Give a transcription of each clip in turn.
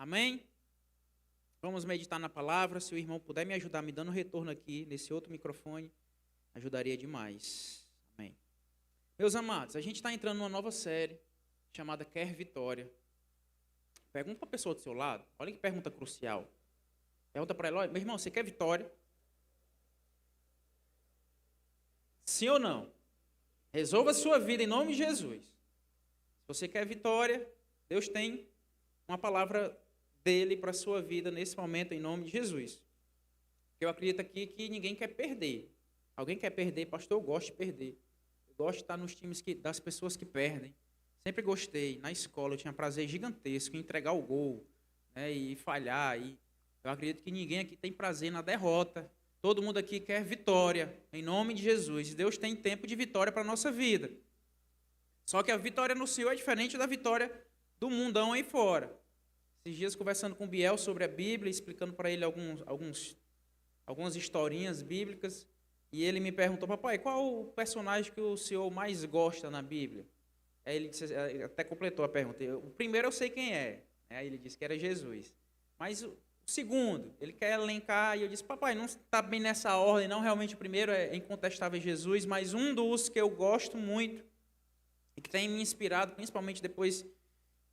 Amém? Vamos meditar na palavra. Se o irmão puder me ajudar me dando retorno aqui nesse outro microfone, ajudaria demais. Amém. Meus amados, a gente está entrando numa nova série chamada Quer Vitória. Pergunta para a pessoa do seu lado. Olha que pergunta crucial. Pergunta para ela: olha, meu irmão, você quer vitória? Sim ou não? Resolva a sua vida em nome de Jesus. Se você quer vitória, Deus tem uma palavra dele para a sua vida nesse momento em nome de Jesus. Eu acredito aqui que ninguém quer perder. Alguém quer perder? Pastor, eu gosto de perder. Eu gosto de estar nos times das pessoas que perdem. Sempre gostei. Na escola eu tinha prazer gigantesco em entregar o gol, né, e falhar. E eu acredito que ninguém aqui tem prazer na derrota. Todo mundo aqui quer vitória, em nome de Jesus. Deus tem tempo de vitória para a nossa vida. Só que a vitória no Senhor é diferente da vitória do mundão aí fora. Esses dias conversando com o Biel sobre a Bíblia, explicando para ele algumas historinhas bíblicas, e ele me perguntou: papai, qual o personagem que o senhor mais gosta na Bíblia? Aí ele disse, até completou a pergunta: o primeiro eu sei quem é. Aí ele disse que era Jesus. Mas o segundo, ele quer elencar, e eu disse: papai, não está bem nessa ordem, não. Realmente o primeiro é incontestável Jesus, mas um dos que eu gosto muito e que tem me inspirado, principalmente depois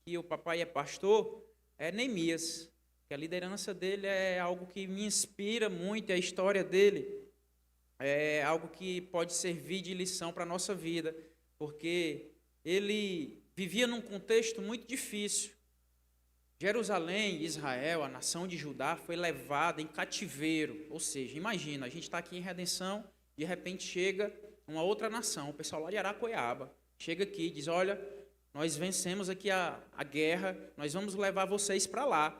que o papai é pastor, é Neemias. Que a liderança dele é algo que me inspira muito, e a história dele é algo que pode servir de lição para a nossa vida, porque ele vivia num contexto muito difícil. Jerusalém, Israel, a nação de Judá, foi levada em cativeiro. Ou seja, imagina, a gente está aqui em Redenção, de repente chega uma outra nação, o pessoal lá de Aracoiaba, chega aqui e diz: olha, nós vencemos aqui a guerra, nós vamos levar vocês para lá,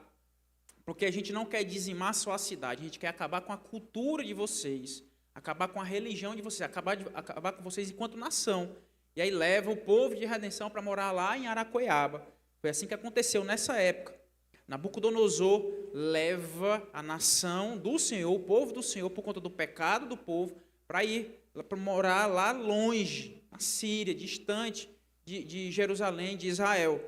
porque a gente não quer dizimar só a cidade, a gente quer acabar com a cultura de vocês, acabar com a religião de vocês, acabar com vocês enquanto nação. E aí leva o povo de Redenção para morar lá em Aracoiaba. Foi assim que aconteceu nessa época. Nabucodonosor leva a nação do Senhor, o povo do Senhor, por conta do pecado do povo, para morar lá longe, na Síria, distante de Jerusalém, de Israel.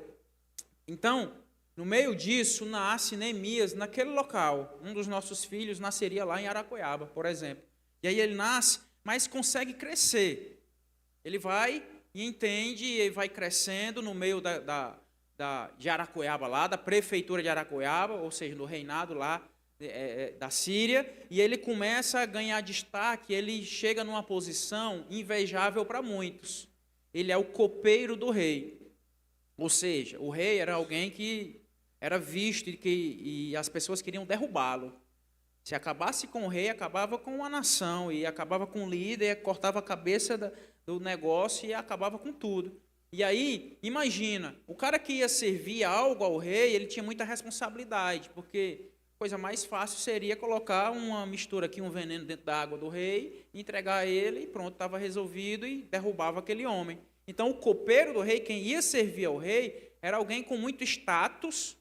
Então, no meio disso, nasce Neemias naquele local. Um dos nossos filhos nasceria lá em Aracoiaba, por exemplo. E aí ele nasce, mas consegue crescer. Ele vai e entende, e vai crescendo no meio de Aracoiaba lá, da prefeitura de Aracoiaba, ou seja, do reinado lá da Síria, e ele começa a ganhar destaque, ele chega numa posição invejável para muitos. Ele é o copeiro do rei, ou seja, o rei era alguém que era visto e as pessoas queriam derrubá-lo. Se acabasse com o rei, acabava com a nação, e acabava com o líder, cortava a cabeça do negócio e acabava com tudo. E aí, imagina, o cara que ia servir algo ao rei, ele tinha muita responsabilidade, porque a coisa mais fácil seria colocar uma mistura aqui, um veneno dentro da água do rei, entregar a ele e pronto, estava resolvido, e derrubava aquele homem. Então, o copeiro do rei, quem ia servir ao rei, era alguém com muito status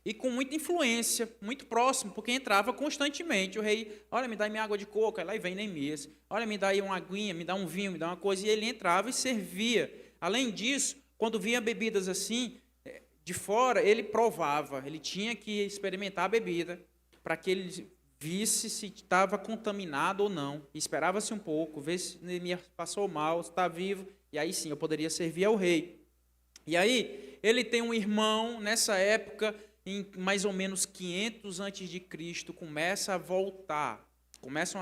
e com muita influência, muito próximo, porque entrava constantemente. O rei: olha, me dá minha água de coco, aí lá vem Neemias. Olha, me dá aí uma aguinha, me dá um vinho, me dá uma coisa, e ele entrava e servia. Além disso, quando vinha bebidas assim, de fora, ele provava, ele tinha que experimentar a bebida, para que ele visse se estava contaminado ou não. Esperava-se um pouco, ver se Neemias passou mal, se está vivo, e aí sim, eu poderia servir ao rei. E aí, ele tem um irmão, nessa época, em mais ou menos 500 a.C., começam a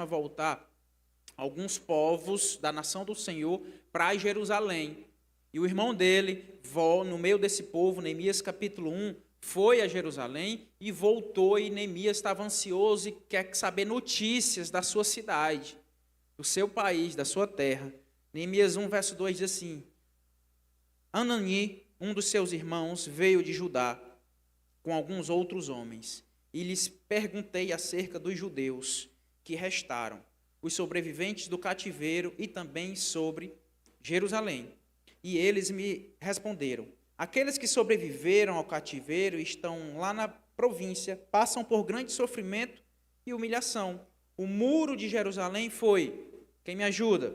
voltar alguns povos da nação do Senhor para Jerusalém. E o irmão dele, no meio desse povo, Neemias capítulo 1, foi a Jerusalém e voltou, e Neemias estava ansioso e quer saber notícias da sua cidade, do seu país, da sua terra. Neemias 1, verso 2 diz assim: Anani, um dos seus irmãos, veio de Judá com alguns outros homens, e lhes perguntei acerca dos judeus que restaram, os sobreviventes do cativeiro, e também sobre Jerusalém. E eles me responderam: aqueles que sobreviveram ao cativeiro estão lá na província, passam por grande sofrimento e humilhação. O muro de Jerusalém foi, quem me ajuda?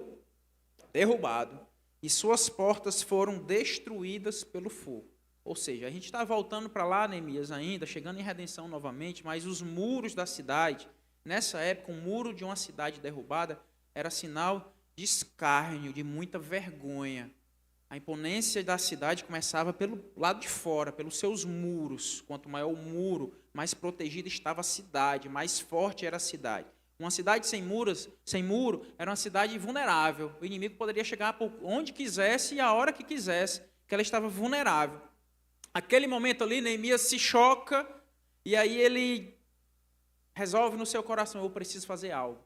Derrubado, e suas portas foram destruídas pelo fogo. Ou seja, a gente está voltando para lá, Neemias, ainda, chegando em redenção novamente, mas os muros da cidade, nessa época, um muro de uma cidade derrubada era sinal de escárnio, de muita vergonha. A imponência da cidade começava pelo lado de fora, pelos seus muros. Quanto maior o muro, mais protegida estava a cidade, mais forte era a cidade. Uma cidade sem muro, era uma cidade vulnerável. O inimigo poderia chegar por onde quisesse e a hora que quisesse, que ela estava vulnerável. Aquele momento ali, Neemias se choca e aí ele resolve no seu coração: eu preciso fazer algo.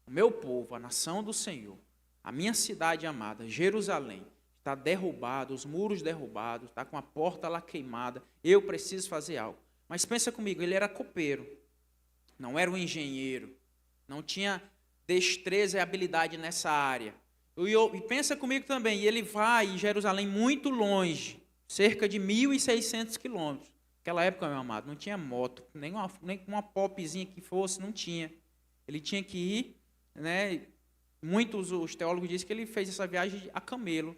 O meu povo, a nação do Senhor, a minha cidade amada, Jerusalém, está derrubado, os muros derrubados, está com a porta lá queimada, eu preciso fazer algo. Mas pensa comigo, ele era copeiro, não era um engenheiro, não tinha destreza e habilidade nessa área. E pensa comigo também, ele vai em Jerusalém muito longe, cerca de 1.600 quilômetros. Naquela época, meu amado, não tinha moto, nem uma popzinha que fosse, não tinha. Ele tinha que ir, né? Muitos os teólogos dizem que ele fez essa viagem a camelo.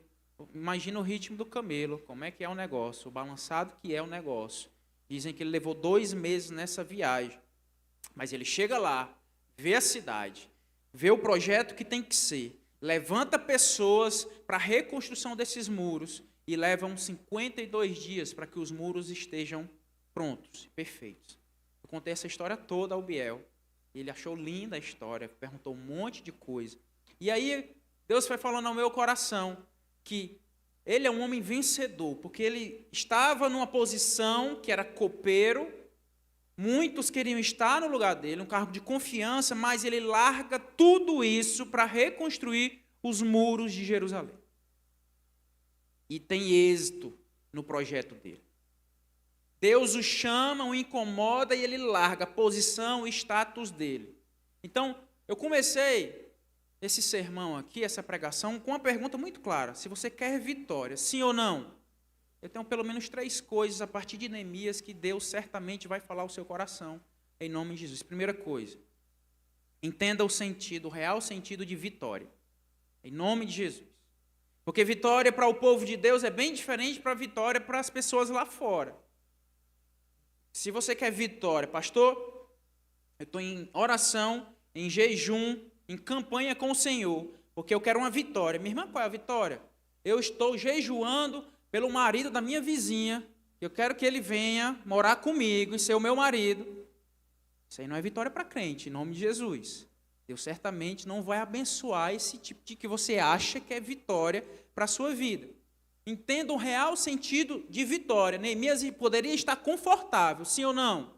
Imagina o ritmo do camelo, como é que é o negócio, o balançado que é o negócio. Dizem que ele levou 2 meses nessa viagem. Mas ele chega lá, vê a cidade, vê o projeto que tem que ser, levanta pessoas para a reconstrução desses muros e leva uns 52 dias para que os muros estejam prontos, perfeitos. Eu contei essa história toda ao Biel. Ele achou linda a história, perguntou um monte de coisa. E aí Deus foi falando ao meu coração que ele é um homem vencedor, porque ele estava numa posição que era copeiro, muitos queriam estar no lugar dele, um cargo de confiança, mas ele larga tudo isso para reconstruir os muros de Jerusalém. E tem êxito no projeto dele. Deus o chama, o incomoda e ele larga a posição e status dele. Então, eu comecei esse sermão aqui, essa pregação, com uma pergunta muito clara: se você quer vitória, sim ou não? Eu tenho pelo menos 3 coisas a partir de Neemias que Deus certamente vai falar ao seu coração, em nome de Jesus. Primeira coisa, entenda o sentido, o real sentido de vitória, em nome de Jesus. Porque vitória para o povo de Deus é bem diferente para vitória para as pessoas lá fora. Se você quer vitória, pastor, eu estou em oração, em jejum, em campanha com o Senhor, porque eu quero uma vitória. Minha irmã, qual é a vitória? Eu estou jejuando pelo marido da minha vizinha, eu quero que ele venha morar comigo e ser o meu marido. Isso aí não é vitória para crente, em nome de Jesus. Deus certamente não vai abençoar esse tipo de que você acha que é vitória para a sua vida. Entenda o real sentido de vitória. Neemias poderia estar confortável, sim ou não?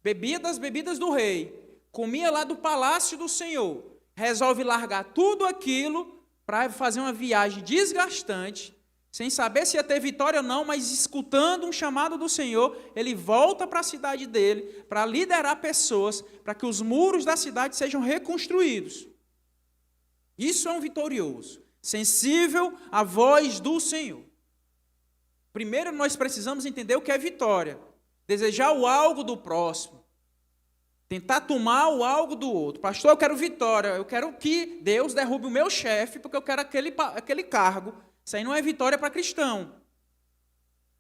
Bebia das bebidas do rei, comia lá do palácio do Senhor, resolve largar tudo aquilo para fazer uma viagem desgastante, sem saber se ia ter vitória ou não, mas escutando um chamado do Senhor, ele volta para a cidade dele, para liderar pessoas, para que os muros da cidade sejam reconstruídos. Isso é um vitorioso, sensível à voz do Senhor. Primeiro nós precisamos entender o que é vitória. Desejar o algo do próximo. Tentar tomar o algo do outro. Pastor, eu quero vitória. Eu quero que Deus derrube o meu chefe, porque eu quero aquele cargo. Isso aí não é vitória para cristão.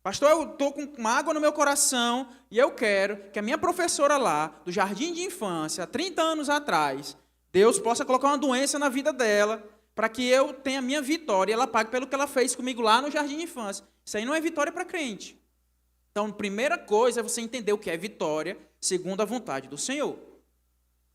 Pastor, eu estou com mágoa no meu coração e eu quero que a minha professora lá, do jardim de infância, há 30 anos atrás, Deus possa colocar uma doença na vida dela, para que eu tenha a minha vitória e ela pague pelo que ela fez comigo lá no jardim de infância. Isso aí não é vitória para crente. Então, a primeira coisa é você entender o que é vitória, segundo a vontade do Senhor.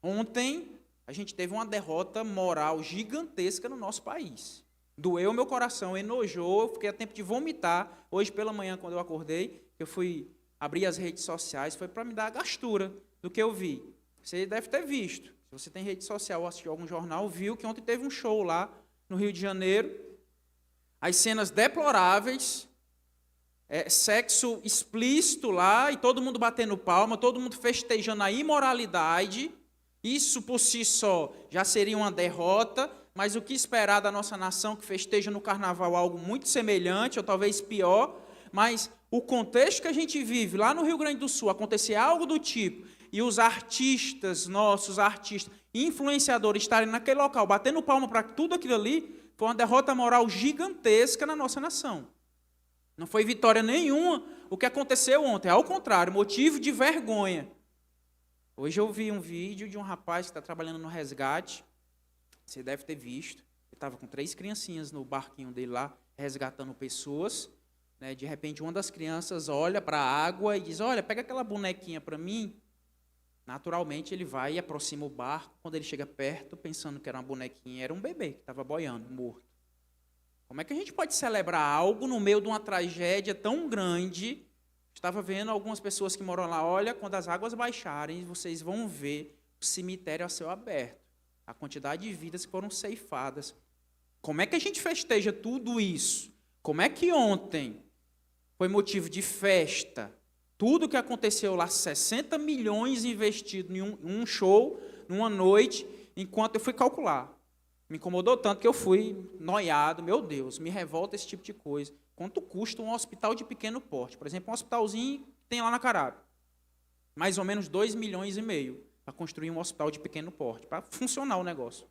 Ontem, a gente teve uma derrota moral gigantesca no nosso país. Doeu meu coração, enojou, eu fiquei a tempo de vomitar. Hoje pela manhã, quando eu acordei, eu fui abrir as redes sociais, foi para me dar a gastura do que eu vi. Você deve ter visto. Se você tem rede social ou assistiu algum jornal, viu que ontem teve um show lá no Rio de Janeiro. As cenas deploráveis, sexo explícito lá, e todo mundo batendo palma, todo mundo festejando a imoralidade. Isso por si só já seria uma derrota, mas o que esperar da nossa nação que festeja no carnaval algo muito semelhante, ou talvez pior, mas o contexto que a gente vive lá no Rio Grande do Sul, acontecer algo do tipo, e os artistas, nossos artistas, influenciadores estarem naquele local, batendo palma para tudo aquilo ali, foi uma derrota moral gigantesca na nossa nação. Não foi vitória nenhuma o que aconteceu ontem. Ao contrário, motivo de vergonha. Hoje eu vi um vídeo de um rapaz que está trabalhando no resgate. Você deve ter visto. Ele estava com 3 criancinhas no barquinho dele lá, resgatando pessoas. Né? De repente, uma das crianças olha para a água e diz, olha, pega aquela bonequinha para mim. Naturalmente, ele vai e aproxima o barco. Quando ele chega perto, pensando que era uma bonequinha, era um bebê que estava boiando, morto. Como é que a gente pode celebrar algo no meio de uma tragédia tão grande? Estava vendo algumas pessoas que moram lá, olha, quando as águas baixarem, vocês vão ver o cemitério a céu aberto. A quantidade de vidas que foram ceifadas. Como é que a gente festeja tudo isso? Como é que ontem foi motivo de festa? Tudo que aconteceu lá, 60 milhões investidos em um show, numa noite, enquanto eu fui calcular. Me incomodou tanto que eu fui noiado, meu Deus, me revolta esse tipo de coisa. Quanto custa um hospital de pequeno porte? Por exemplo, um hospitalzinho que tem lá na Carábia. Mais ou menos 2,5 milhões para construir um hospital de pequeno porte, para funcionar o negócio.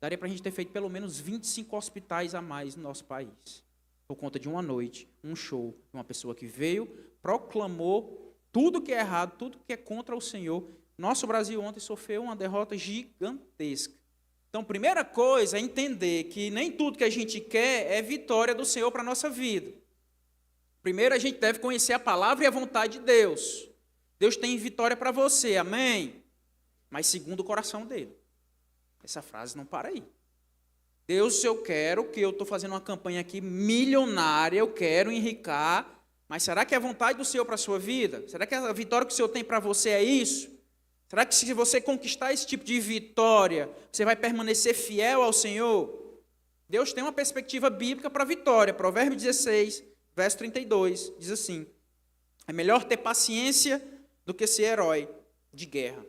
Daria para a gente ter feito pelo menos 25 hospitais a mais no nosso país. Por conta de uma noite, um show, de uma pessoa que veio, proclamou tudo que é errado, tudo que é contra o Senhor. Nosso Brasil ontem sofreu uma derrota gigantesca. Então, primeira coisa é entender que nem tudo que a gente quer é vitória do Senhor para a nossa vida. Primeiro, a gente deve conhecer a palavra e a vontade de Deus. Deus tem vitória para você, amém? Mas segundo o coração dele. Essa frase não para aí. Deus, eu quero que eu estou fazendo uma campanha aqui milionária, eu quero enricar, mas será que é a vontade do Senhor para a sua vida? Será que a vitória que o Senhor tem para você é isso? Será que se você conquistar esse tipo de vitória, você vai permanecer fiel ao Senhor? Deus tem uma perspectiva bíblica para a vitória. Provérbio 16, verso 32, diz assim, é melhor ter paciência do que ser herói de guerra.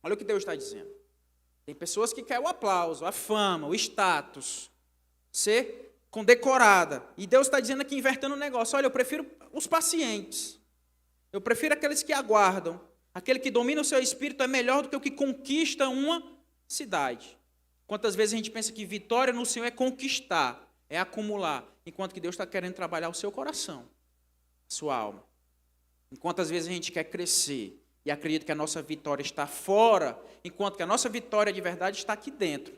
Olha o que Deus está dizendo. Tem pessoas que querem o aplauso, a fama, o status, ser condecorada. E Deus está dizendo aqui, invertendo o negócio, olha, eu prefiro os pacientes. Eu prefiro aqueles que aguardam. Aquele que domina o seu espírito é melhor do que o que conquista uma cidade. Quantas vezes a gente pensa que vitória no Senhor é conquistar, é acumular, enquanto que Deus está querendo trabalhar o seu coração, a sua alma. Quantas vezes a gente quer crescer e acredita que a nossa vitória está fora, enquanto que a nossa vitória de verdade está aqui dentro.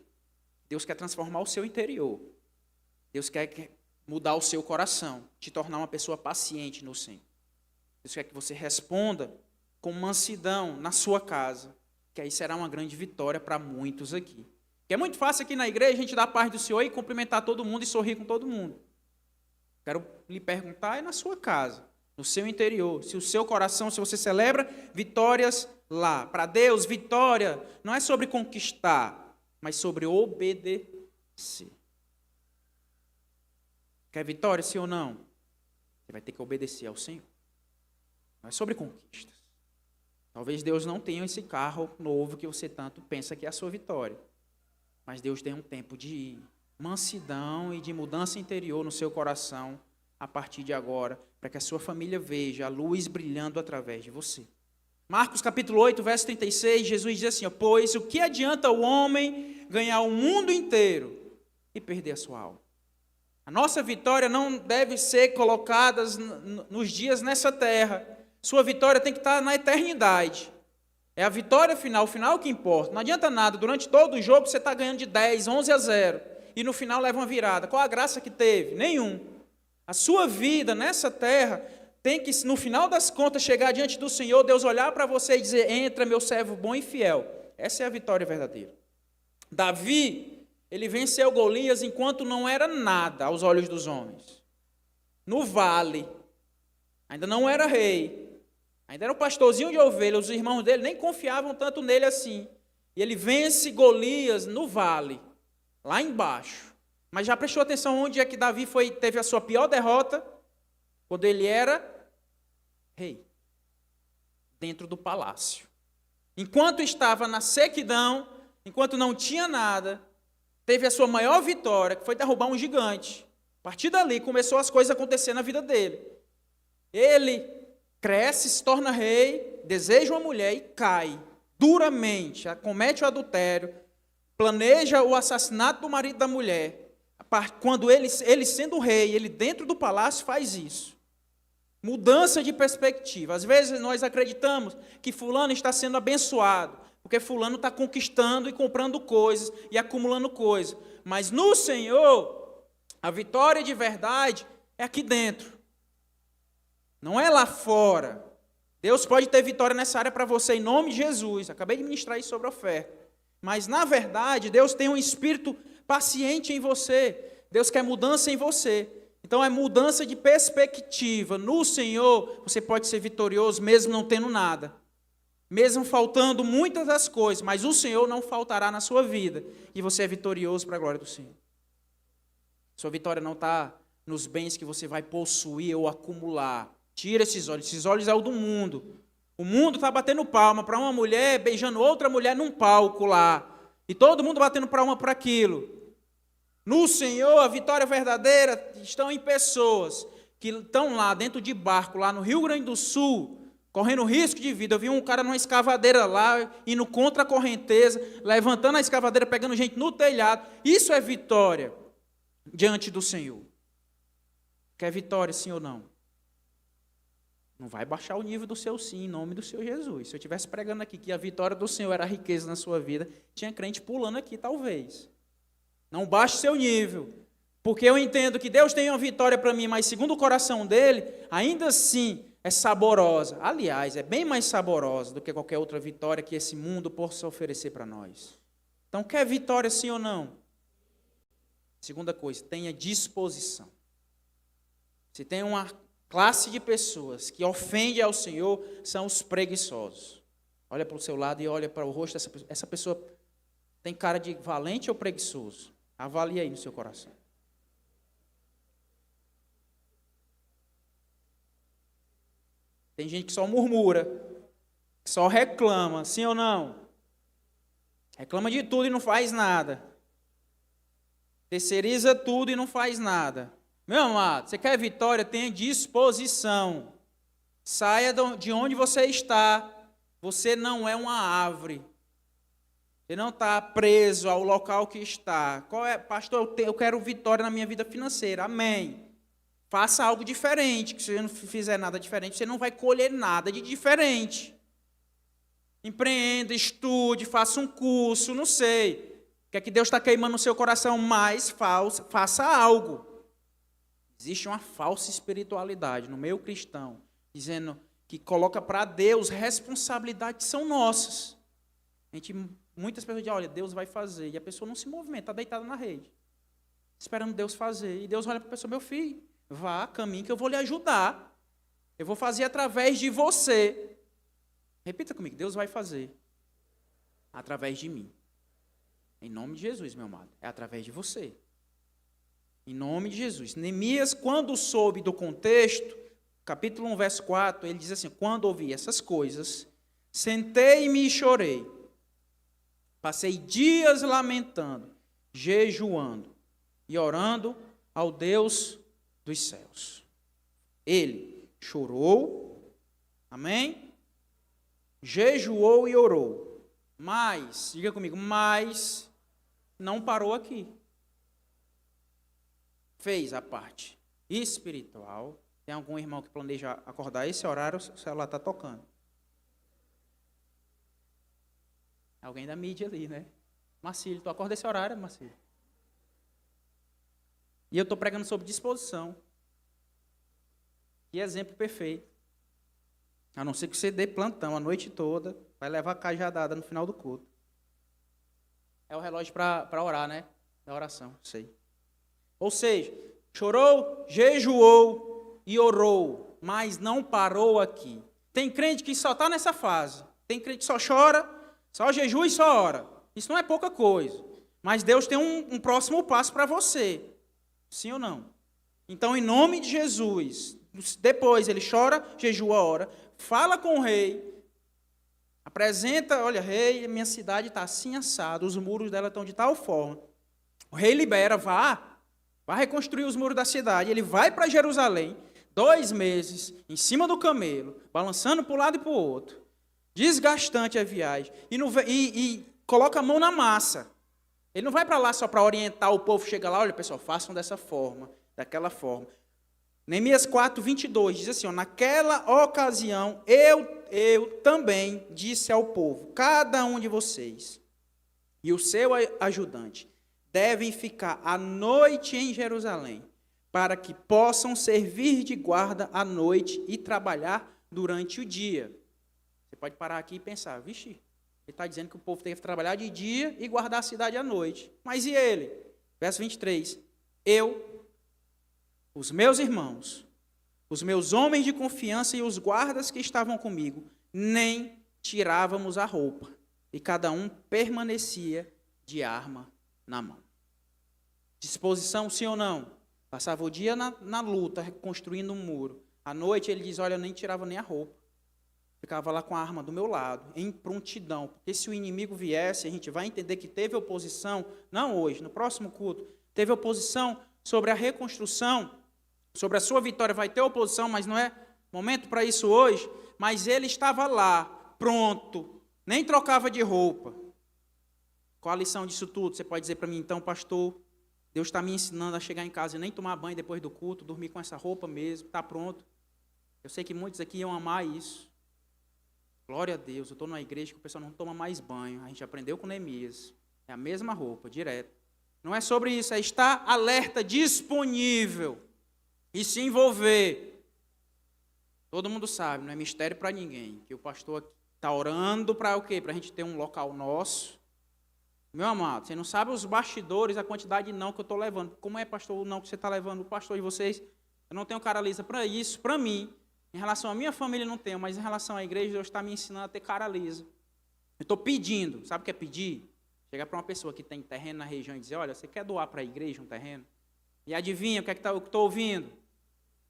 Deus quer transformar o seu interior. Deus quer mudar o seu coração, te tornar uma pessoa paciente no Senhor. Deus quer que você responda com mansidão na sua casa, que aí será uma grande vitória para muitos aqui. Que é muito fácil aqui na igreja a gente dar a paz do Senhor e cumprimentar todo mundo e sorrir com todo mundo. Quero lhe perguntar, é na sua casa, no seu interior, se o seu coração, se você celebra vitórias lá. Para Deus, vitória não é sobre conquistar, mas sobre obedecer. Quer vitória, sim ou não? Você vai ter que obedecer ao Senhor. Não é sobre conquistas. Talvez Deus não tenha esse carro novo que você tanto pensa que é a sua vitória. Mas Deus tem um tempo de mansidão e de mudança interior no seu coração a partir de agora, para que a sua família veja a luz brilhando através de você. Marcos capítulo 8, verso 36, Jesus diz assim, pois o que adianta o homem ganhar o mundo inteiro e perder a sua alma? A nossa vitória não deve ser colocada nos dias nessa terra. Sua vitória tem que estar na eternidade. É a vitória final, o final que importa. Não adianta nada, durante todo o jogo você está ganhando de 10, 11-0, e no final leva uma virada. Qual a graça que teve? Nenhum. A sua vida nessa terra tem que, no final das contas, chegar diante do Senhor, Deus olhar para você e dizer, entra meu servo bom e fiel. Essa é a vitória verdadeira. Davi, ele venceu Golias enquanto não era nada aos olhos dos homens. No vale, ainda não era rei. Ainda era um pastorzinho de ovelhas, os irmãos dele nem confiavam tanto nele assim. E ele vence Golias no vale, lá embaixo. Mas já prestou atenção onde é que Davi teve a sua pior derrota? Quando ele era rei, dentro do palácio. Enquanto estava na sequidão, enquanto não tinha nada, teve a sua maior vitória, que foi derrubar um gigante. A partir dali começou as coisas a acontecer na vida dele. Ele cresce, se torna rei, deseja uma mulher e cai duramente, comete o adultério, planeja o assassinato do marido da mulher. Quando ele sendo rei, ele dentro do palácio faz isso. Mudança de perspectiva. Às vezes nós acreditamos que fulano está sendo abençoado, porque fulano está conquistando e comprando coisas e acumulando coisas. Mas no Senhor, a vitória de verdade é aqui dentro. Não é lá fora. Deus pode ter vitória nessa área para você em nome de Jesus. Acabei de ministrar isso sobre a oferta. Mas na verdade, Deus tem um espírito paciente em você. Deus quer mudança em você. Então é mudança de perspectiva. No Senhor, você pode ser vitorioso mesmo não tendo nada. Mesmo faltando muitas das coisas, mas o Senhor não faltará na sua vida. E você é vitorioso para a glória do Senhor. Sua vitória não está nos bens que você vai possuir ou acumular. Tira esses olhos é o do mundo. O mundo está batendo palma para uma mulher, beijando outra mulher num palco lá. E todo mundo batendo palma para aquilo. No Senhor, a vitória verdadeira estão em pessoas que estão lá dentro de barco, lá no Rio Grande do Sul, correndo risco de vida. Eu vi um cara numa escavadeira lá, indo contra a correnteza, levantando a escavadeira, pegando gente no telhado. Isso é vitória diante do Senhor. Quer vitória, sim ou não? Não vai baixar o nível do seu sim, em nome do Senhor Jesus. Se eu estivesse pregando aqui que a vitória do Senhor era a riqueza na sua vida, tinha crente pulando aqui, talvez. Não baixe seu nível, porque eu entendo que Deus tem uma vitória para mim, mas segundo o coração dele, ainda assim é saborosa. Aliás, é bem mais saborosa do que qualquer outra vitória que esse mundo possa oferecer para nós. Então, quer vitória sim ou não? Segunda coisa, tenha disposição. Se tem uma classe de pessoas que ofende ao Senhor, são os preguiçosos. Olha para o seu lado e olha para o rosto dessa pessoa. Essa pessoa tem cara de valente ou preguiçoso? Avalie aí no seu coração. Tem gente que só murmura, que só reclama, sim ou não? Reclama de tudo e não faz nada. Terceiriza tudo e não faz nada. Meu amado, você quer vitória? Tenha disposição. Saia de onde você está. Você não é uma árvore. Você não está preso ao local que está. Pastor, eu quero vitória na minha vida financeira. Amém. Faça algo diferente, que se você não fizer nada diferente, você não vai colher nada de diferente. Empreenda, estude, faça um curso, não sei. O que é que Deus está queimando no seu coração? Mais faça algo. Existe uma falsa espiritualidade no meio cristão, dizendo que coloca para Deus responsabilidades que são nossas. Muitas pessoas dizem, olha, Deus vai fazer, e a pessoa não se movimenta, está deitada na rede, esperando Deus fazer. E Deus olha para a pessoa, meu filho, vá, caminhe que eu vou lhe ajudar. Eu vou fazer através de você. Repita comigo, Deus vai fazer através de mim. Em nome de Jesus, meu amado, é através de você. Em nome de Jesus. Neemias, quando soube do contexto, capítulo 1, verso 4, ele diz assim, quando ouvi essas coisas, sentei-me e chorei. Passei dias lamentando, jejuando e orando ao Deus dos céus. Ele chorou, amém? Jejuou e orou. Mas, diga comigo, mas não parou aqui. Fez a parte espiritual. Tem algum irmão que planeja acordar esse horário, o celular está tocando. Alguém da mídia ali, né? Marcílio, tu acorda esse horário, Marcílio? E eu estou pregando sobre disposição. Que exemplo perfeito. A não ser que você dê plantão a noite toda, vai levar cajadada no final do culto. É o relógio para orar, né? Da oração, sei. Ou seja, chorou, jejuou e orou, mas não parou aqui. Tem crente que só está nessa fase. Tem crente que só chora, só jejua e só ora. Isso não é pouca coisa. Mas Deus tem um próximo passo para você. Sim ou não? Então, em nome de Jesus, depois ele chora, jejua, ora, fala com o rei, apresenta, olha, rei, minha cidade está assim assada, os muros dela estão de tal forma. O rei libera, vá reconstruir os muros da cidade. Ele vai para Jerusalém, 2 meses, em cima do camelo, balançando para um lado e para o outro. Desgastante a viagem. E coloca a mão na massa. Ele não vai para lá só para orientar o povo, chega lá, olha pessoal, façam dessa forma, daquela forma. Neemias 4:22 diz assim, ó, naquela ocasião eu também disse ao povo, cada um de vocês e o seu ajudante devem ficar à noite em Jerusalém, para que possam servir de guarda à noite e trabalhar durante o dia. Você pode parar aqui e pensar, vixe, ele está dizendo que o povo tem que trabalhar de dia e guardar a cidade à noite. Mas e ele? Verso 23, os meus irmãos, os meus homens de confiança e os guardas que estavam comigo, nem tirávamos a roupa, e cada um permanecia de arma na mão. Disposição, sim ou não? Passava o dia na luta, reconstruindo um muro. À noite ele diz, olha, eu nem tirava nem a roupa. Ficava lá com a arma do meu lado, em prontidão. Porque se o inimigo viesse, a gente vai entender que teve oposição, não hoje, no próximo culto, teve oposição sobre a reconstrução, sobre a sua vitória, vai ter oposição, mas não é momento para isso hoje. Mas ele estava lá, pronto, nem trocava de roupa. Qual a lição disso tudo? Você pode dizer para mim, então, pastor, Deus está me ensinando a chegar em casa e nem tomar banho depois do culto, dormir com essa roupa mesmo, está pronto. Eu sei que muitos aqui iam amar isso. Glória a Deus, eu estou numa igreja que o pessoal não toma mais banho. A gente aprendeu com Neemias. É a mesma roupa, direto. Não é sobre isso, é estar alerta, disponível e se envolver. Todo mundo sabe, não é mistério para ninguém, que o pastor está orando para o quê? Para a gente ter um local nosso. Meu amado, você não sabe os bastidores, a quantidade de não que eu estou levando. Como é, pastor, o não que você está levando? O pastor de vocês, eu não tenho cara lisa para isso, para mim. Em relação à minha família, não tenho, mas em relação à igreja, Deus está me ensinando a ter cara lisa. Eu estou pedindo, sabe o que é pedir? Chegar para uma pessoa que tem terreno na região e dizer, olha, você quer doar para a igreja um terreno? E adivinha o que é que eu estou ouvindo?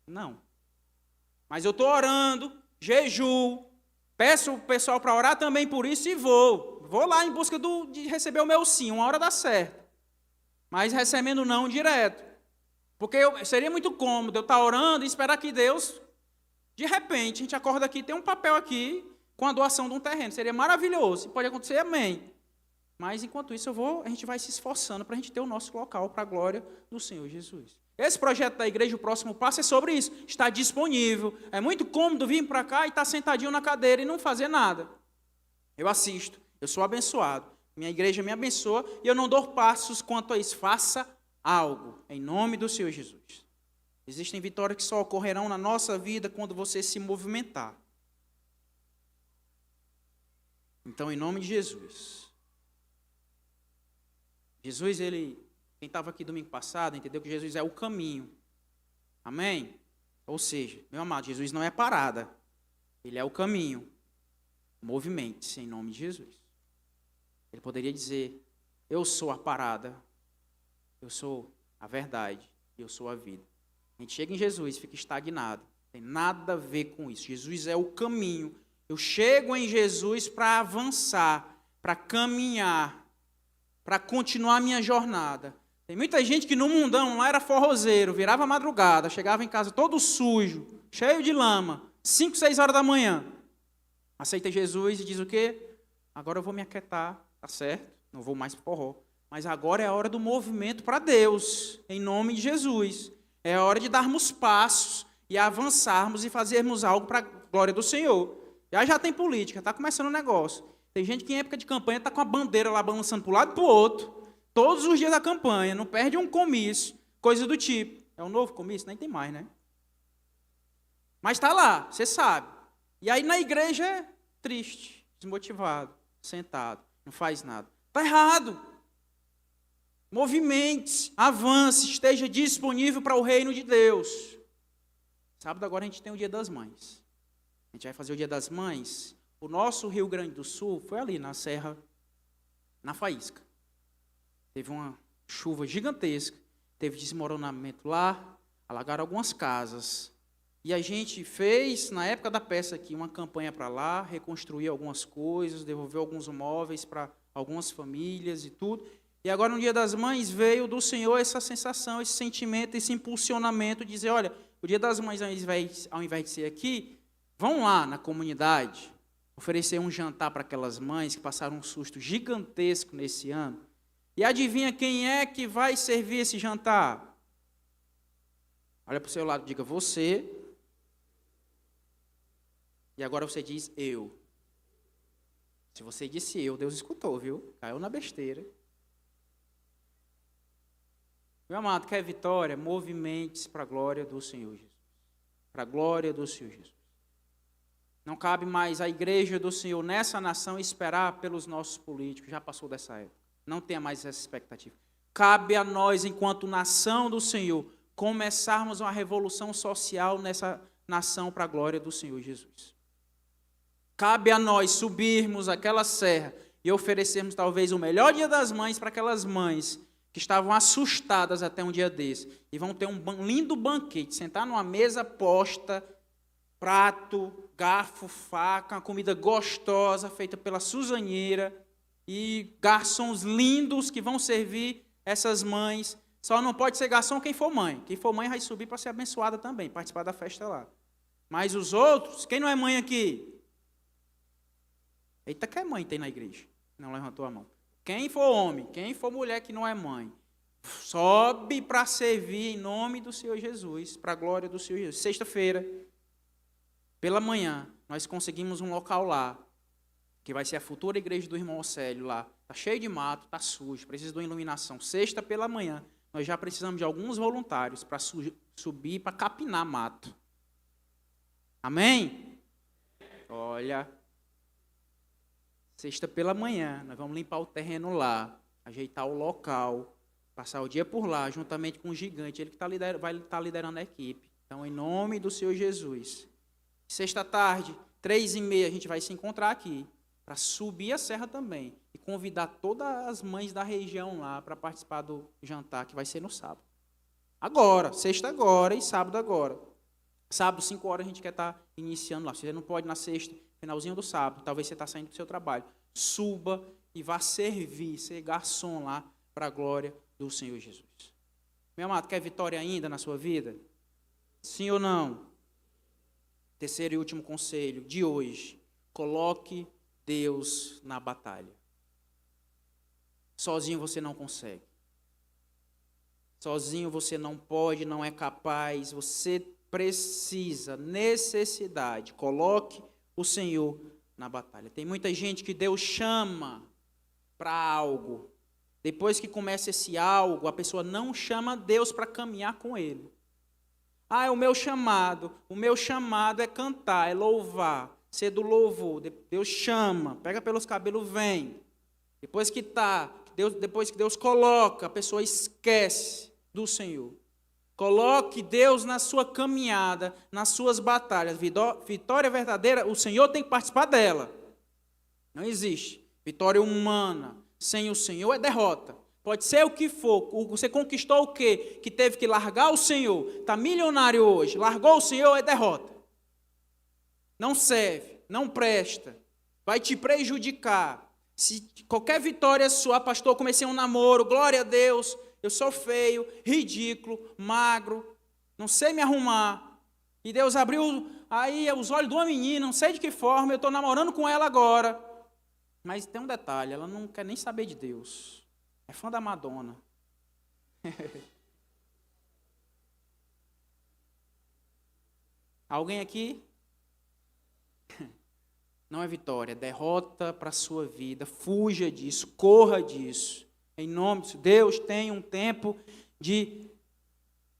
Não. Mas eu estou orando, jejuo, peço o pessoal para orar também por isso e vou. Vou lá em busca de receber o meu sim, uma hora dá certo. Mas recebendo não direto. Porque seria muito cômodo eu estar orando e esperar que Deus... De repente, a gente acorda aqui, tem um papel aqui com a doação de um terreno. Seria maravilhoso. Pode acontecer, amém. Mas, enquanto isso, a gente vai se esforçando para a gente ter o nosso local para a glória do Senhor Jesus. Esse projeto da igreja, o próximo passo, é sobre isso. Está disponível. É muito cômodo vir para cá e estar sentadinho na cadeira e não fazer nada. Eu assisto. Eu sou abençoado. Minha igreja me abençoa e eu não dou passos quanto a isso. Faça algo em nome do Senhor Jesus. Existem vitórias que só ocorrerão na nossa vida quando você se movimentar. Então, em nome de Jesus. Jesus, quem estava aqui domingo passado, entendeu que Jesus é o caminho. Amém? Ou seja, meu amado, Jesus não é parada. Ele é o caminho. Movimente-se em nome de Jesus. Ele poderia dizer, eu sou a parada, eu sou a verdade, eu sou a vida. A gente chega em Jesus, fica estagnado. Não tem nada a ver com isso. Jesus é o caminho. Eu chego em Jesus para avançar, para caminhar, para continuar a minha jornada. Tem muita gente que no mundão lá era forrozeiro, virava madrugada, chegava em casa todo sujo, cheio de lama, 5, 6 horas da manhã. Aceita Jesus e diz o quê? Agora eu vou me aquietar, tá certo? Não vou mais para forró. Mas agora é a hora do movimento para Deus, em nome de Jesus. É a hora de darmos passos e avançarmos e fazermos algo para a glória do Senhor. Já tem política, está começando o negócio. Tem gente que em época de campanha está com a bandeira lá balançando para um lado e para o outro. Todos os dias da campanha, não perde um comício, coisa do tipo. É um novo comício? Nem tem mais, né? Mas está lá, você sabe. E aí na igreja é triste, desmotivado, sentado, não faz nada. Está errado. Movimente-se, avance, esteja disponível para o reino de Deus. Sábado agora a gente tem o Dia das Mães. A gente vai fazer o Dia das Mães. O nosso Rio Grande do Sul foi ali na Serra, na Faísca. Teve uma chuva gigantesca, teve desmoronamento lá, alagaram algumas casas. E a gente fez, na época da peça aqui, uma campanha para lá, reconstruir algumas coisas, devolver alguns móveis para algumas famílias e tudo. E agora, no Dia das Mães, veio do Senhor essa sensação, esse sentimento, esse impulsionamento de dizer, olha, o Dia das Mães, ao invés de ser aqui, vão lá na comunidade, oferecer um jantar para aquelas mães que passaram um susto gigantesco nesse ano. E adivinha quem é que vai servir esse jantar? Olha para o seu lado e diga, você. E agora você diz, eu. Se você disse eu, Deus escutou, viu? Caiu na besteira. Meu amado, quer vitória? Movimente-se para a glória do Senhor Jesus. Para a glória do Senhor Jesus. Não cabe mais à igreja do Senhor nessa nação esperar pelos nossos políticos. Já passou dessa época. Não tenha mais essa expectativa. Cabe a nós, enquanto nação do Senhor, começarmos uma revolução social nessa nação para a glória do Senhor Jesus. Cabe a nós subirmos aquela serra e oferecermos talvez o melhor dia das mães para aquelas mães que estavam assustadas até um dia desse. E vão ter um lindo banquete, sentar numa mesa posta, prato, garfo, faca, uma comida gostosa, feita pela Suzanheira, e garçons lindos que vão servir essas mães. Só não pode ser garçom quem for mãe. Quem for mãe vai subir para ser abençoada também, participar da festa lá. Mas os outros, quem não é mãe aqui? Eita, que é mãe tem na igreja? Não levantou a mão. Quem for homem, quem for mulher que não é mãe, sobe para servir em nome do Senhor Jesus, para a glória do Senhor Jesus. Sexta-feira, pela manhã, nós conseguimos um local lá, que vai ser a futura igreja do irmão Océlio lá. Está cheio de mato, está sujo, precisa de uma iluminação. Sexta pela manhã, nós já precisamos de alguns voluntários para subir, para capinar mato. Amém? Olha, sexta pela manhã, nós vamos limpar o terreno lá, ajeitar o local, passar o dia por lá, juntamente com o gigante, ele que vai estar liderando a equipe. Então, em nome do Senhor Jesus. Sexta tarde, 3h30, a gente vai se encontrar aqui, para subir a serra também, e convidar todas as mães da região lá para participar do jantar, que vai ser no sábado. Agora, sexta agora e sábado agora. Sábado, 5 horas, a gente quer estar iniciando lá. Você não pode na sexta, finalzinho do sábado, talvez você está saindo do seu trabalho. Suba e vá servir, ser garçom lá, para a glória do Senhor Jesus. Meu amado, quer vitória ainda na sua vida? Sim ou não? Terceiro e último conselho de hoje. Coloque Deus na batalha. Sozinho você não consegue. Sozinho você não pode, não é capaz. Você precisa, necessidade. Coloque o Senhor na batalha. Tem muita gente que Deus chama para algo. Depois que começa esse algo, a pessoa não chama Deus para caminhar com ele. Ah, é o meu chamado. O meu chamado é cantar, é louvar, ser do louvor. Deus chama, pega pelos cabelos, vem. Depois que Deus coloca, a pessoa esquece do Senhor. Coloque Deus na sua caminhada, nas suas batalhas. Vitória verdadeira, o Senhor tem que participar dela. Não existe. Vitória humana sem o Senhor é derrota. Pode ser o que for. Você conquistou o quê? Que teve que largar o Senhor. Está milionário hoje. Largou o Senhor, é derrota. Não serve, não presta. Vai te prejudicar. Se qualquer vitória sua, pastor, comecei um namoro, glória a Deus, eu sou feio, ridículo, magro, não sei me arrumar. E Deus abriu aí os olhos de uma menina, não sei de que forma, eu estou namorando com ela agora. Mas tem um detalhe, ela não quer nem saber de Deus. É fã da Madonna. Alguém aqui? Não é vitória, é derrota para a sua vida. Fuja disso, corra disso. Em nome de Deus, tem um tempo de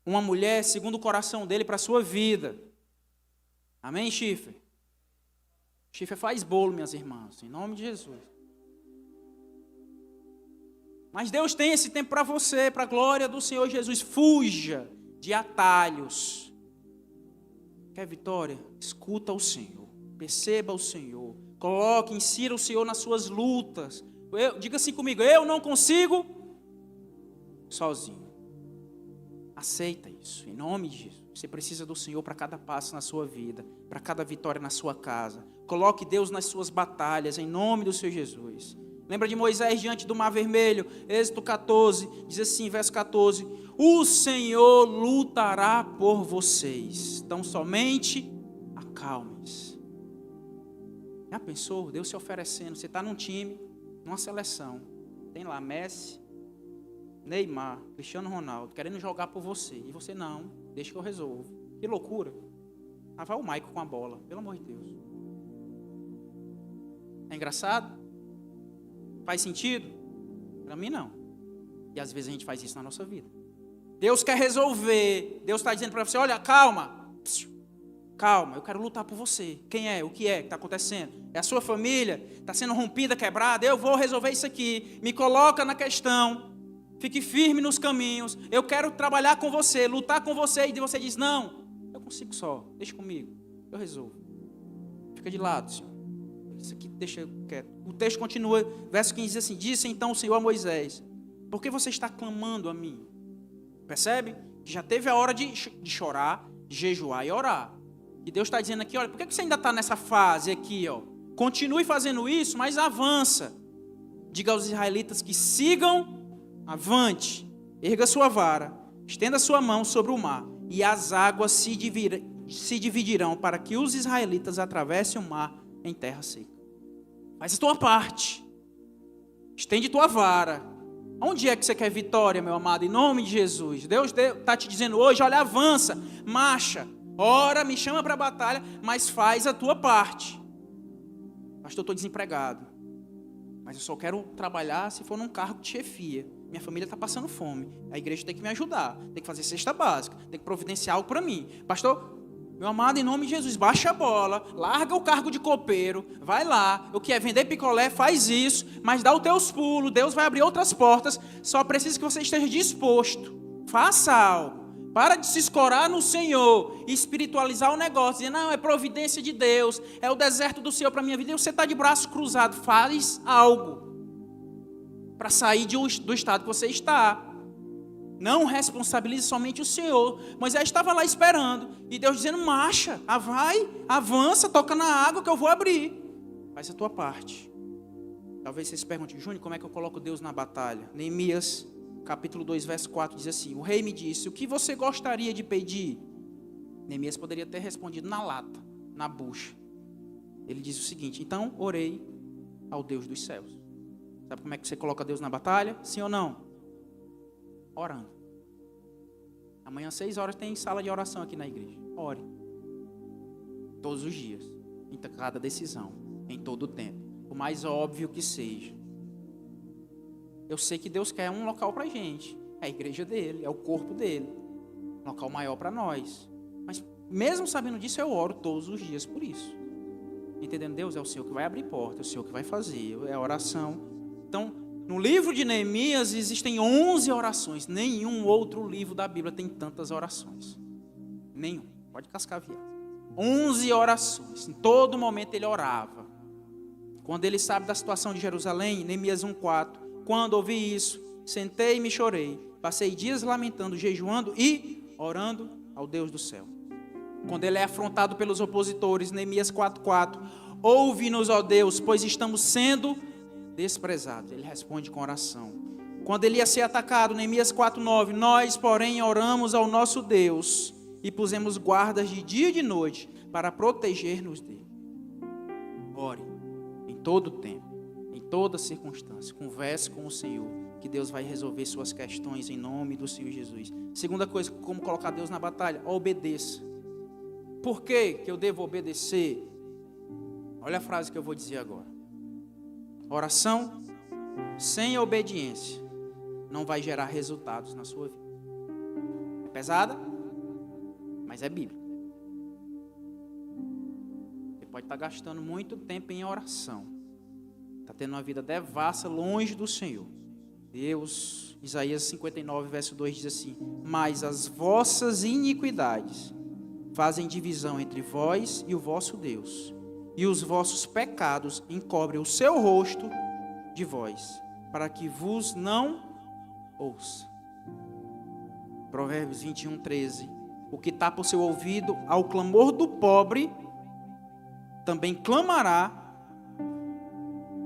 uma mulher segundo o coração dele para a sua vida. Amém, Chifre? Chifre faz bolo, minhas irmãs, em nome de Jesus. Mas Deus tem esse tempo para você, para a glória do Senhor Jesus. Fuja de atalhos. Quer vitória? Escuta o Senhor. Perceba o Senhor. Coloque, insira o Senhor nas suas lutas. Diga assim comigo, eu não consigo sozinho. Aceita isso, em nome de Jesus. Você precisa do Senhor para cada passo na sua vida, para cada vitória na sua casa. Coloque Deus nas suas batalhas, em nome do Senhor Jesus. Lembra de Moisés diante do Mar Vermelho, Êxodo 14, diz assim, verso 14, o Senhor lutará por vocês, então somente acalme-se. Já pensou? Deus se oferecendo, você está num time, numa seleção, tem lá Messi, Neymar, Cristiano Ronaldo, querendo jogar por você. E você não, deixa que eu resolvo. Que loucura. Ah, vai o Michael com a bola, pelo amor de Deus. É engraçado? Faz sentido? Para mim não. E às vezes a gente faz isso na nossa vida. Deus quer resolver. Deus está dizendo para você, olha, calma. Calma, eu quero lutar por você. Quem é? O que está acontecendo? É a sua família? Está sendo rompida, quebrada? Eu vou resolver isso aqui. Me coloca na questão. Fique firme nos caminhos. Eu quero trabalhar com você, lutar com você. E você diz, não, eu consigo só. Deixa comigo. Eu resolvo. Fica de lado, Senhor. Isso aqui deixa quieto. O texto continua, verso 15 diz assim, disse então o Senhor a Moisés, por que você está clamando a mim? Percebe? Já teve a hora de chorar, de jejuar e orar. E Deus está dizendo aqui, olha, por que você ainda está nessa fase aqui, ó? Continue fazendo isso, mas avança. Diga aos israelitas que sigam avante, erga sua vara, estenda sua mão sobre o mar, e as águas se dividirão para que os israelitas atravessem o mar em terra seca. Faz a tua parte. Estende tua vara. Onde é que você quer vitória, meu amado? Em nome de Jesus. Deus está te dizendo hoje, olha, avança, marcha, ora, me chama para a batalha, mas faz a tua parte. Pastor, eu estou desempregado. Mas eu só quero trabalhar se for num cargo de chefia. Minha família está passando fome. A igreja tem que me ajudar. Tem que fazer cesta básica. Tem que providenciar algo para mim. Pastor, meu amado, em nome de Jesus, baixa a bola, larga o cargo de copeiro, vai lá, o que é vender picolé, faz isso, mas dá os teus pulos, Deus vai abrir outras portas, só precisa que você esteja disposto, faça algo, para de se escorar no Senhor e espiritualizar o negócio, dizer, não, é providência de Deus, é o deserto do Senhor para a minha vida, e você está de braço cruzado, faz algo, para sair do estado que você está. Não responsabilize somente o Senhor. Moisés estava lá esperando. E Deus dizendo, marcha, vai, avança, toca na água que eu vou abrir. Faz a tua parte. Talvez você se pergunte, Júnior, como é que eu coloco Deus na batalha? Neemias, capítulo 2, verso 4, diz assim, o rei me disse, o que você gostaria de pedir? Neemias poderia ter respondido na lata, na bucha. Ele diz o seguinte, então orei ao Deus dos céus. Sabe como é que você coloca Deus na batalha? Sim ou não? Orando. Amanhã às 6 horas tem sala de oração aqui na igreja. Ore. Todos os dias. Em cada decisão. Em todo o tempo. O mais óbvio que seja. Eu sei que Deus quer um local para a gente. É a igreja dele. É o corpo dele. Um local maior para nós. Mas mesmo sabendo disso, eu oro todos os dias por isso. Entendendo? Deus é o Senhor que vai abrir porta. É o Senhor que vai fazer. É a oração. Então, no livro de Neemias existem 11 orações. Nenhum outro livro da Bíblia tem tantas orações. Nenhum. Pode cascaviar. 11 orações. Em todo momento ele orava. Quando ele sabe da situação de Jerusalém, Neemias 1:4. Quando ouvi isso, sentei e me chorei. Passei dias lamentando, jejuando e orando ao Deus do céu. Quando ele é afrontado pelos opositores, Neemias 4:4. Ouve-nos, ó Deus, pois estamos sendo desprezado. Ele responde com oração. Quando ele ia ser atacado, Neemias 4:9, nós, porém, oramos ao nosso Deus e pusemos guardas de dia e de noite para proteger-nos dele. Ore em todo tempo, em toda circunstância, converse com o Senhor, que Deus vai resolver suas questões em nome do Senhor Jesus. Segunda coisa, como colocar Deus na batalha? Obedeça. Por que eu devo obedecer? Olha a frase que eu vou dizer agora. Oração sem obediência não vai gerar resultados na sua vida. É pesada, mas é bíblica. Você pode estar gastando muito tempo em oração. Está tendo uma vida devassa longe do Senhor. Deus, Isaías 59, verso 2 diz assim, mas as vossas iniquidades fazem divisão entre vós e o vosso Deus. E os vossos pecados encobrem o seu rosto de vós, para que vos não ouça. Provérbios 21:13. O que tapa o seu ouvido ao clamor do pobre, também clamará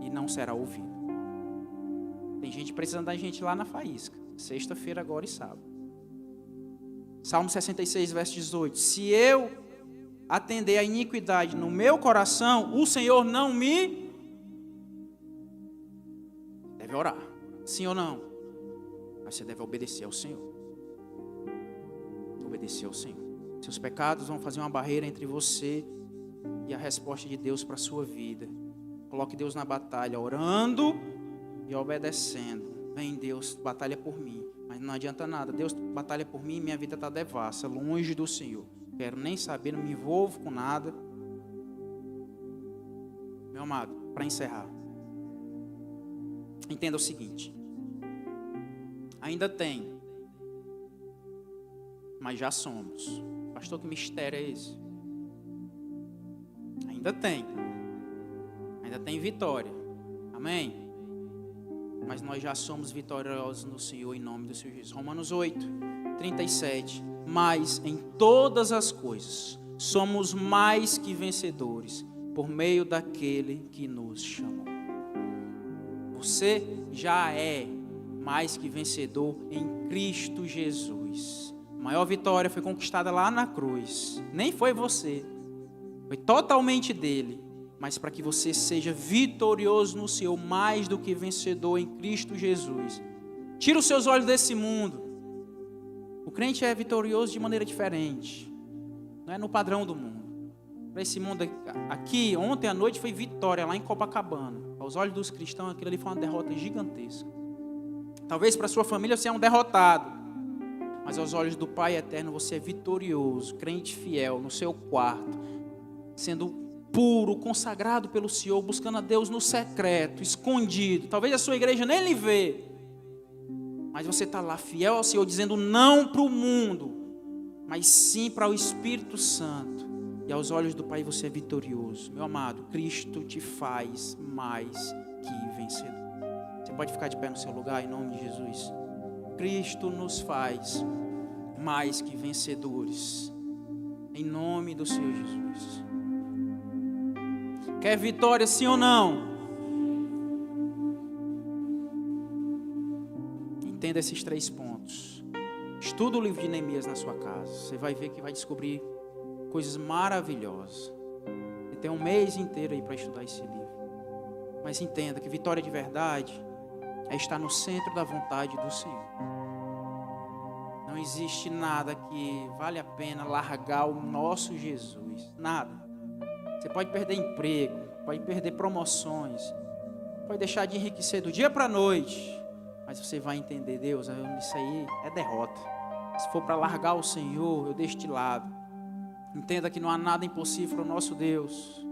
e não será ouvido. Tem gente precisando da gente lá na faísca. Sexta-feira agora e sábado. Salmo 66, verso 18. Se eu atender a iniquidade no meu coração, o Senhor não me... Deve orar. Sim ou não? Mas você deve obedecer ao Senhor. Obedecer ao Senhor. Seus pecados vão fazer uma barreira entre você e a resposta de Deus para a sua vida. Coloque Deus na batalha, orando e obedecendo. Vem Deus, batalha por mim. Mas não adianta nada. Deus batalha por mim e minha vida está devassa, longe do Senhor. Quero nem saber, não me envolvo com nada. Meu amado, para encerrar. Entenda o seguinte. Ainda tem, mas já somos. Pastor, que mistério é esse? Ainda tem vitória. Amém? Mas nós já somos vitoriosos no Senhor em nome do Senhor Jesus. Romanos 8, 37. Mas em todas as coisas somos mais que vencedores por meio daquele que nos chamou. Você já é mais que vencedor em Cristo Jesus. A maior vitória foi conquistada lá na cruz. Nem foi você. Foi totalmente dele. Mas para que você seja vitorioso no Senhor, mais do que vencedor em Cristo Jesus. Tira os seus olhos desse mundo. O crente é vitorioso de maneira diferente. Não é no padrão do mundo. Para esse mundo aqui, ontem à noite foi vitória lá em Copacabana. Aos olhos dos cristãos, aquilo ali foi uma derrota gigantesca. Talvez para sua família você é um derrotado. Mas aos olhos do Pai eterno você é vitorioso, crente fiel no seu quarto, sendo puro, consagrado pelo Senhor, buscando a Deus no secreto, escondido. Talvez a sua igreja nem lhe vê. Mas você está lá fiel ao Senhor, dizendo não para o mundo, mas sim para o Espírito Santo. E aos olhos do Pai você é vitorioso. Meu amado, Cristo te faz mais que vencedor. Você pode ficar de pé no seu lugar em nome de Jesus. Cristo nos faz mais que vencedores. Em nome do Senhor Jesus. Quer vitória, sim ou não? Entenda esses 3 pontos. Estuda o livro de Neemias na sua casa. Você vai ver que vai descobrir coisas maravilhosas. Você tem um mês inteiro aí para estudar esse livro. Mas entenda que vitória de verdade é estar no centro da vontade do Senhor. Não existe nada que vale a pena largar o nosso Jesus. Nada. Você pode perder emprego, pode perder promoções, pode deixar de enriquecer do dia para a noite. Mas você vai entender, Deus, isso aí é derrota. Se for para largar o Senhor, eu deixo de lado. Entenda que não há nada impossível para o nosso Deus.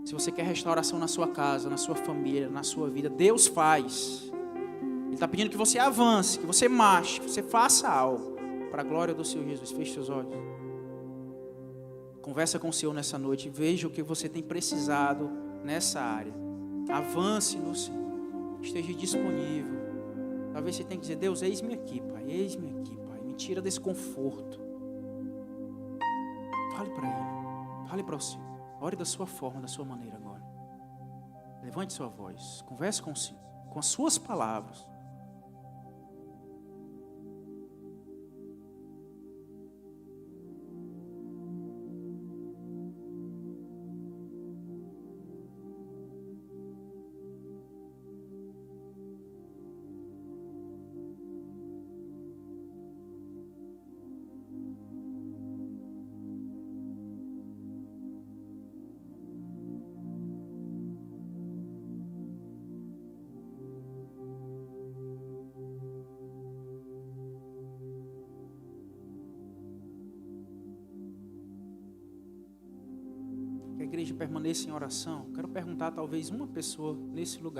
Se você quer restauração na sua casa, na sua família, na sua vida, Deus faz. Ele está pedindo que você avance, que você marche, que você faça algo para a glória do Senhor Jesus. Feche seus olhos. Conversa com o Senhor nessa noite. Veja o que você tem precisado nessa área. Avance no Senhor. Esteja disponível. Talvez você tenha que dizer, Deus, eis-me aqui, Pai. Eis-me aqui, Pai. Me tira desse conforto. Fale para Ele. Fale para o Senhor. Ore da sua forma, da sua maneira agora. Levante sua voz. Converse com o Senhor. Com as suas palavras. Que a igreja permaneça em oração. Quero perguntar talvez uma pessoa nesse lugar.